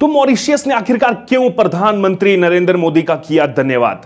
तो मॉरिशस ने आखिरकार क्यों प्रधानमंत्री नरेंद्र मोदी का किया धन्यवाद?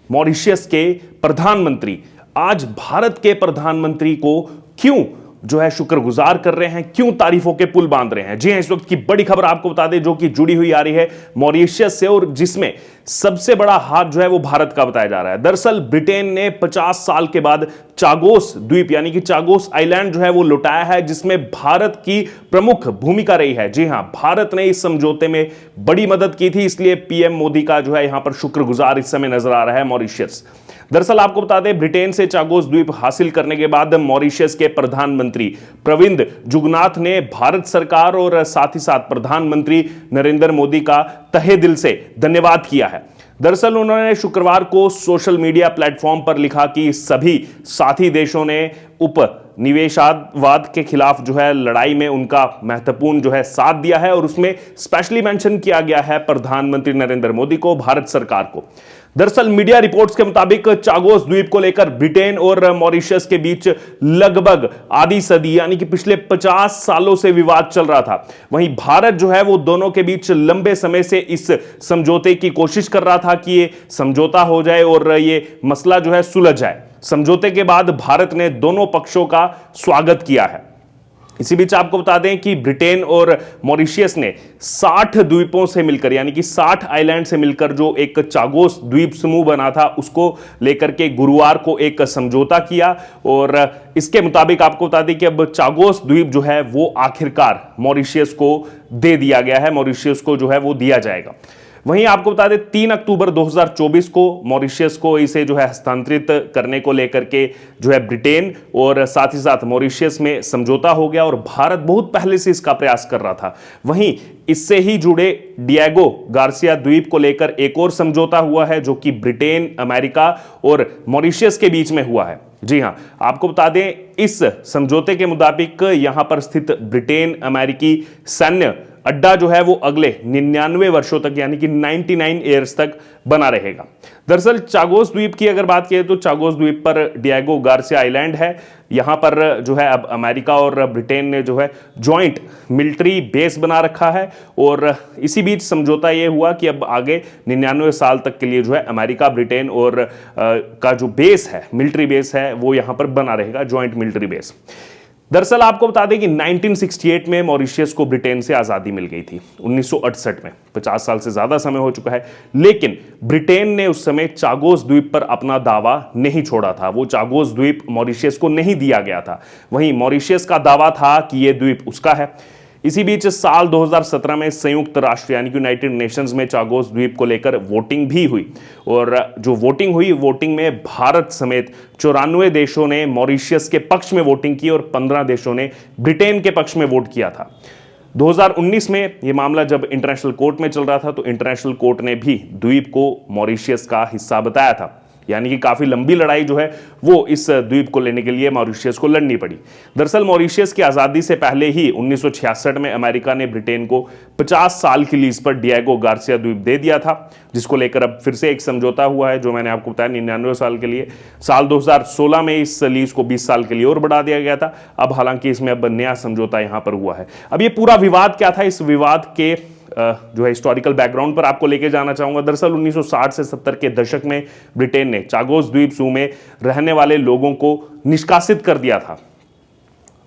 मॉरिशस के प्रधानमंत्री आज भारत के प्रधानमंत्री को क्यों जो है शुक्रगुजार कर रहे हैं, क्यों तारीफों के पुल बांध रहे हैं? जी हां, इस वक्त की बड़ी खबर आपको बता दें जो कि जुड़ी हुई आ रही है मॉरिशस से और जिसमें सबसे बड़ा हाथ जो है वो भारत का बताया जा रहा है। दरअसल ब्रिटेन ने 50 साल के बाद चागोस द्वीप यानी कि चागोस आइलैंड जो है वो लौटाया है, जिसमें भारत की प्रमुख भूमिका रही है। जी हां, भारत ने इस समझौते में बड़ी मदद की थी, इसलिए पीएम मोदी का जो है यहां पर शुक्रगुजार इस समय नजर आ रहा है मॉरिशस। दरअसल आपको बता दें, ब्रिटेन से चागोस द्वीप हासिल करने के बाद मॉरिशस के प्रधानमंत्री प्रविंद जुगनाथ ने भारत सरकार और साथ ही साथ प्रधानमंत्री नरेंद्र मोदी का तहे दिल से धन्यवाद किया है। दरअसल उन्होंने शुक्रवार को सोशल मीडिया प्लेटफॉर्म पर लिखा कि सभी साथी देशों ने उपनिवेशवाद के खिलाफ जो है लड़ाई में उनका महत्वपूर्ण जो है साथ दिया है और उसमें स्पेशली मेंशन किया गया है प्रधानमंत्री नरेंद्र मोदी को, भारत सरकार को। दरअसल मीडिया रिपोर्ट्स के मुताबिक चागोस द्वीप को लेकर ब्रिटेन और मॉरिशस के बीच लगभग आधी सदी यानी कि पिछले 50 सालों से विवाद चल रहा था। वहीं भारत जो है वो दोनों के बीच लंबे समय से इस समझौते की कोशिश कर रहा था कि ये समझौता हो जाए और ये मसला जो है सुलझ जाए। समझौते के बाद भारत ने दोनों पक्षों का स्वागत किया है। इसी बीच आपको बता दें कि ब्रिटेन और मॉरिशस ने 60 द्वीपों से मिलकर यानी कि 60 आइलैंड से मिलकर जो एक चागोस द्वीप समूह बना था उसको लेकर के गुरुवार को एक समझौता किया और इसके मुताबिक आपको बता दें कि अब चागोस द्वीप जो है वो आखिरकार मॉरिशस को दे दिया गया है, मॉरिशस को जो है वो दिया जाएगा। वहीं आपको बता दें 3 अक्टूबर 2024 को मॉरिशस को इसे जो है हस्तांतरित करने को लेकर के जो है ब्रिटेन और साथ ही साथ मॉरिशस में समझौता हो गया और भारत बहुत पहले से इसका प्रयास कर रहा था। वहीं इससे ही जुड़े डिएगो गार्सिया द्वीप को लेकर एक और समझौता हुआ है जो कि ब्रिटेन, अमेरिका और मॉरिशस के बीच में हुआ है। जी हां, आपको बता दें इस समझौते के मुताबिक यहां पर स्थित ब्रिटेन अमेरिकी सैन्य अड्डा जो है वो अगले 99 वर्षों तक यानी कि 99 ईयर्स तक बना रहेगा। दरअसल चागोस द्वीप की अगर बात करें तो चागोस द्वीप पर डिएगो गार्सिया आइलैंड है। यहां पर जो है अब अमेरिका और ब्रिटेन ने जो है जॉइंट मिलिट्री बेस बना रखा है और इसी बीच समझौता ये हुआ कि अब आगे 99 साल तक के लिए जो है अमेरिका, ब्रिटेन और का जो बेस है, मिलिट्री बेस है, वो यहां पर बना रहेगा, जॉइंट मिलिट्री बेस। दरअसल आपको बता दें कि 1968 में मॉरिशस को ब्रिटेन से आज़ादी मिल गई थी, 1968 में, 50 साल से ज़्यादा समय हो चुका है। लेकिन ब्रिटेन ने उस समय चागोस द्वीप पर अपना दावा नहीं छोड़ा था, वो चागोस द्वीप मॉरिशस को नहीं दिया गया था। वहीं मॉरिशस का दावा था कि ये द्वीप उसका है। इसी बीच साल 2017 में संयुक्त राष्ट्र यानी कि यूनाइटेड नेशंस में चागोस द्वीप को लेकर वोटिंग भी हुई और जो वोटिंग हुई, वोटिंग में भारत समेत 94 देशों ने मॉरिशस के पक्ष में वोटिंग की और 15 देशों ने ब्रिटेन के पक्ष में वोट किया था। 2019 में यह मामला जब इंटरनेशनल कोर्ट में चल रहा था तो इंटरनेशनल कोर्ट ने भी द्वीप को मॉरिशस का हिस्सा बताया था, यानी कि काफी लंबी लड़ाई जो है वो इस द्वीप को लेने के लिए मॉरिशस को लड़नी पड़ी। दरअसल मॉरिशस की आजादी से पहले ही 1966 में अमेरिका ने ब्रिटेन को 50 साल की लीज पर डिएगो गार्सिया द्वीप दे दिया था, जिसको लेकर अब फिर से एक समझौता हुआ है जो मैंने आपको बताया 99 साल के लिए। साल 2016 में इस लीज को 20 साल के लिए और बढ़ा दिया गया था। अब हालांकि इसमें अब नया समझौता यहां पर हुआ है। अब ये पूरा विवाद क्या था, इस विवाद के जो है हिस्टोरिकल बैकग्राउंड पर आपको लेके जाना चाहूंगा। दरअसल 1960 से 70 के दशक में ब्रिटेन ने चागोस द्वीप समूह में रहने वाले लोगों को निष्कासित कर दिया था।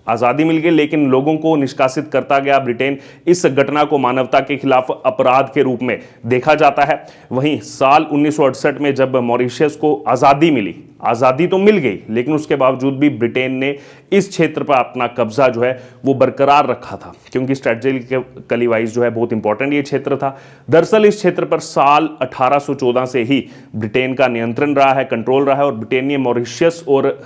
आजादी मिल गई लेकिन लोगों को निष्कासित करता गया ब्रिटेन। इस घटना को मानवता के खिलाफ अपराध के रूप में देखा जाता है। वहीं साल 1968 में जब मॉरिशस को आजादी मिली, आजादी तो मिल गई लेकिन उसके बावजूद भी ब्रिटेन ने इस क्षेत्र पर अपना कब्जा जो है वो बरकरार रखा था, क्योंकि स्ट्रेटेजिकली वाइज जो है बहुत इंपॉर्टेंट ये क्षेत्र था। दरअसल इस क्षेत्र पर साल 1814 से ही ब्रिटेन का नियंत्रण रहा है, कंट्रोल रहा है और ब्रिटेन ने मॉरिशस और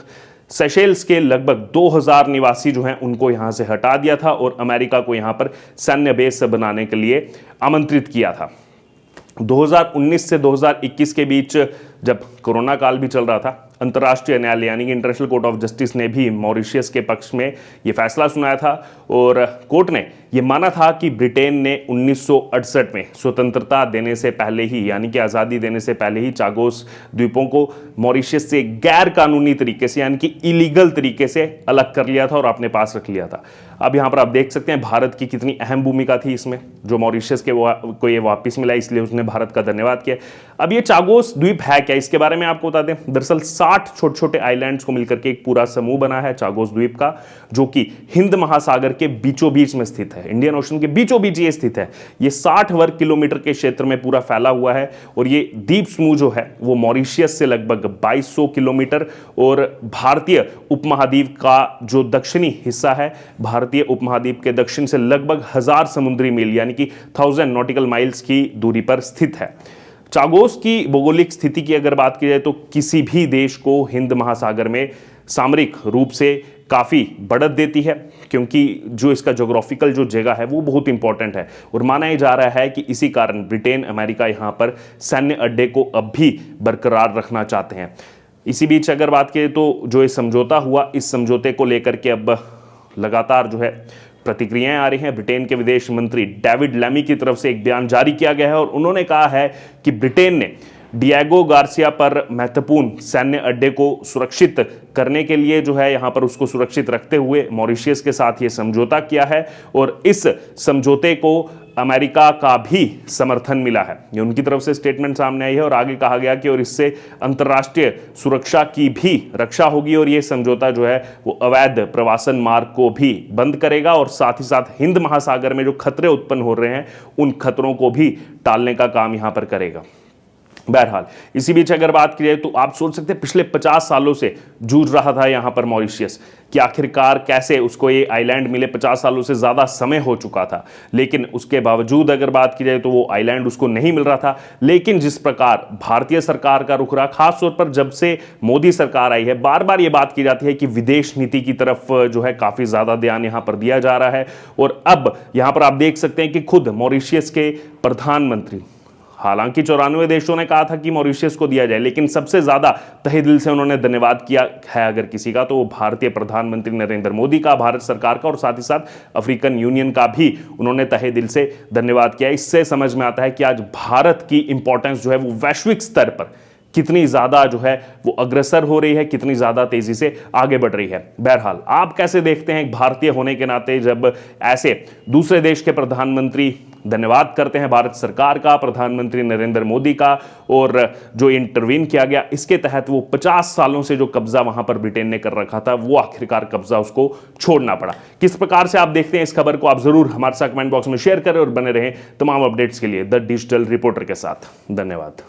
सेशेल्स के लगभग 2000 निवासी जो हैं उनको यहां से हटा दिया था और अमेरिका को यहां पर सैन्य बेस बनाने के लिए आमंत्रित किया था। 2019 से 2021 के बीच जब कोरोना काल भी चल रहा था, अंतर्राष्ट्रीय न्यायालय यानी कि इंटरनेशनल कोर्ट ऑफ जस्टिस ने भी मॉरिशस के पक्ष में ये फैसला सुनाया था और कोर्ट ने ये माना था कि ब्रिटेन ने 1968 में स्वतंत्रता देने से पहले ही, यानी कि आज़ादी देने से पहले ही, चागोस द्वीपों को मॉरिशस से गैर कानूनी तरीके से यानी कि इलीगल तरीके से अलग कर लिया था और अपने पास रख लिया था। अब यहाँ पर आप देख सकते हैं भारत की कितनी अहम भूमिका थी इसमें, जो मॉरिशस के को ये वापस मिला, इसलिए उसने भारत का धन्यवाद किया। अब ये चागोस द्वीप है क्या, इसके बारे में आपको बता दें। दरअसल 60 छोटे छोटे आइलैंड्स को मिलकर के एक पूरा समूह बना है चागोस द्वीप का, जो कि हिंद महासागर के बीचों बीच में स्थित है, इंडियन ओशन के बीचों बीच ये स्थित है। ये 60 वर्ग किलोमीटर के क्षेत्र में पूरा फैला हुआ है और ये द्वीप समूह जो है वो मॉरिशस से लगभग 2200 किलोमीटर और भारतीय उपमहाद्वीप का जो दक्षिणी हिस्सा है, भारतीय उपमहाद्वीप के दक्षिण से लगभग 1000 समुद्री मील यानी कि 1000 नॉटिकल माइल्स की दूरी पर स्थित है। चागोस की भौगोलिक स्थिति की अगर बात की जाए तो किसी भी देश को हिंद महासागर में सामरिक रूप से काफ़ी बढ़त देती है, क्योंकि जो इसका ज्योग्राफिकल जो जगह है वो बहुत इंपॉर्टेंट है और माना ही जा रहा है कि इसी कारण ब्रिटेन, अमेरिका यहाँ पर सैन्य अड्डे को अब भी बरकरार रखना चाहते हैं। इसी बीच अगर बात करें तो जो ये समझौता हुआ, इस समझौते को लेकर के अब लगातार जो है प्रतिक्रियाएं आ रही हैं। ब्रिटेन के विदेश मंत्री डेविड लैमी की तरफ से एक बयान जारी किया गया है और उन्होंने कहा है कि ब्रिटेन ने डिएगो गार्सिया पर महत्वपूर्ण सैन्य अड्डे को सुरक्षित करने के लिए जो है यहाँ पर उसको सुरक्षित रखते हुए मॉरिशस के साथ ये समझौता किया है और इस समझौते को अमेरिका का भी समर्थन मिला है। ये उनकी तरफ से स्टेटमेंट सामने आई है और आगे कहा गया कि और इससे अंतर्राष्ट्रीय सुरक्षा की भी रक्षा होगी और ये समझौता जो है वो अवैध प्रवासन मार्ग को भी बंद करेगा और साथ ही साथ हिंद महासागर में जो खतरे उत्पन्न हो रहे हैं उन खतरों को भी टालने का काम यहाँ पर करेगा। बहरहाल इसी बीच अगर बात की जाए तो आप सोच सकते हैं पिछले 50 सालों से जूझ रहा था यहाँ पर मॉरिशस कि आखिरकार कैसे उसको ये आइलैंड मिले। 50 सालों से ज़्यादा समय हो चुका था, लेकिन उसके बावजूद अगर बात की जाए तो वो आइलैंड उसको नहीं मिल रहा था। लेकिन जिस प्रकार भारतीय सरकार का रुख रहा, खासतौर पर जब से मोदी सरकार आई है, बार बार ये बात की जाती है कि विदेश नीति की तरफ जो है काफ़ी ज़्यादा ध्यान यहाँ पर दिया जा रहा है और अब यहाँ पर आप देख सकते हैं कि खुद मॉरिशस के प्रधानमंत्री, हालांकि 94 देशों ने कहा था कि मॉरिशस को दिया जाए, लेकिन सबसे ज्यादा तहे दिल से उन्होंने धन्यवाद किया है अगर किसी का तो वो भारतीय प्रधानमंत्री नरेंद्र मोदी का, भारत सरकार का और साथ ही साथ अफ्रीकन यूनियन का भी उन्होंने तहे दिल से धन्यवाद किया। इससे समझ में आता है कि आज भारत की इंपॉर्टेंस जो है वो वैश्विक स्तर पर कितनी ज्यादा जो है वो अग्रसर हो रही है, कितनी ज्यादा तेजी से आगे बढ़ रही है। बहरहाल आप कैसे देखते हैं भारतीय होने के नाते जब ऐसे दूसरे देश के प्रधानमंत्री धन्यवाद करते हैं भारत सरकार का, प्रधानमंत्री नरेंद्र मोदी का, और जो इंटरवीन किया गया इसके तहत वो 50 सालों से जो कब्जा वहां पर ब्रिटेन ने कर रखा था वो आखिरकार कब्जा उसको छोड़ना पड़ा। किस प्रकार से आप देखते हैं इस खबर को, आप जरूर हमारे साथ कमेंट बॉक्स में शेयर करें और बने रहें तमाम अपडेट्स के लिए द डिजिटल रिपोर्टर के साथ। धन्यवाद।